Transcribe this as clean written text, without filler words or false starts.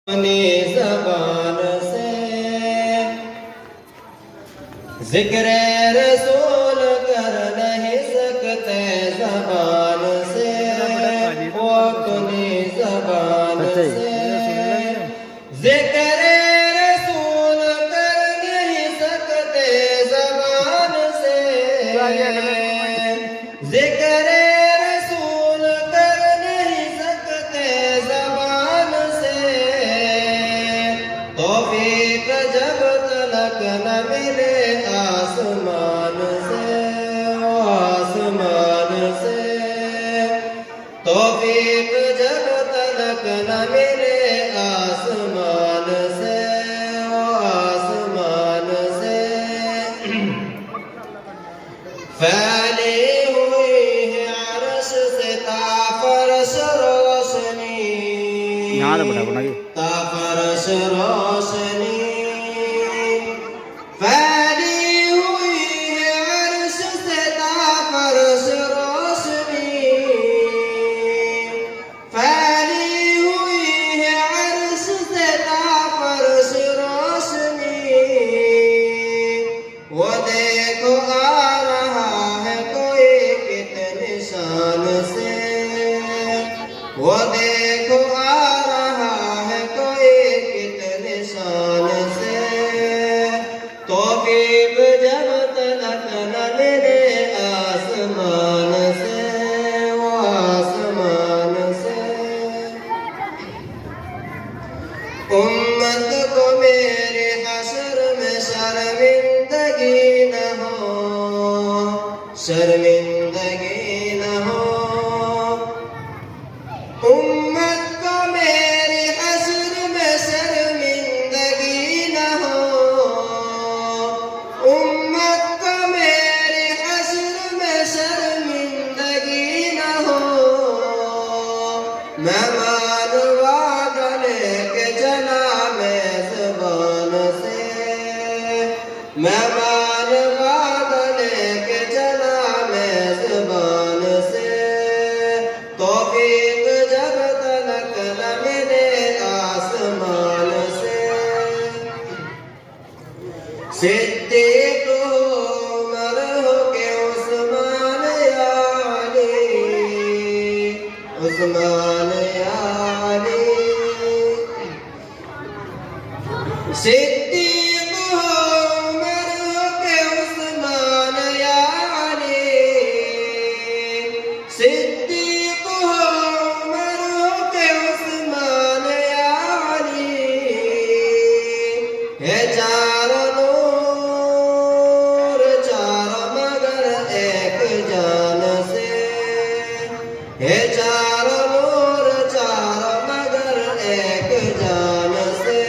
अपनी ज़बान से ज़िक्र रसूल कर नहीं सकते ज़बान से, वो अपनी ज़बान से ज़िक्र रसूल कर नहीं सकते ज़बान से, ज़िक्र रसूल कर नहीं सकते ज़बान से, तौफीक जब तलक न मिले आसमान से, आसमान से, तौफीक जब तलक न मिले आसमान से, आसमान से, फैली हुई है अर्श से ताफरश रोशनी, ताफरश रोशनी, फैली हुई है अर्श से ताफरश रोशनी, फैली हुई है अर्श से ताफरश रोशनी, वो देखो आ रहा है कोई कितने शान से, वो देखो आ रहा है कोई कितने शान से, तौफीक जब तलक न मिले आसमान से, वो आसमान से, उम्मत को मेरे हशर में शर्मिंदगी न हो, शर्मिंदगी न हो, उम्मत को मेरे हशर में शर्मिंदगी न हो, उम्मत को मेरे हशर में शर्मिंदगी न हो, मेहमान वादा लेके चला मेज़बान से, मेहमान वादा लेके चला मेज़बान से, तौफीक जब तलक न मिले आसमान से, सिद्दीक हो उमर हो के उस्मान या अली, उस्मान या अली, सिद्दीक हो उमर हो के उस्मान या अली, सिद्दीक हो उमर हो के उस्मान या अली, है चारों नूर चारों मगर एक जान से, है चारों नूर चारों मगर एक जान से।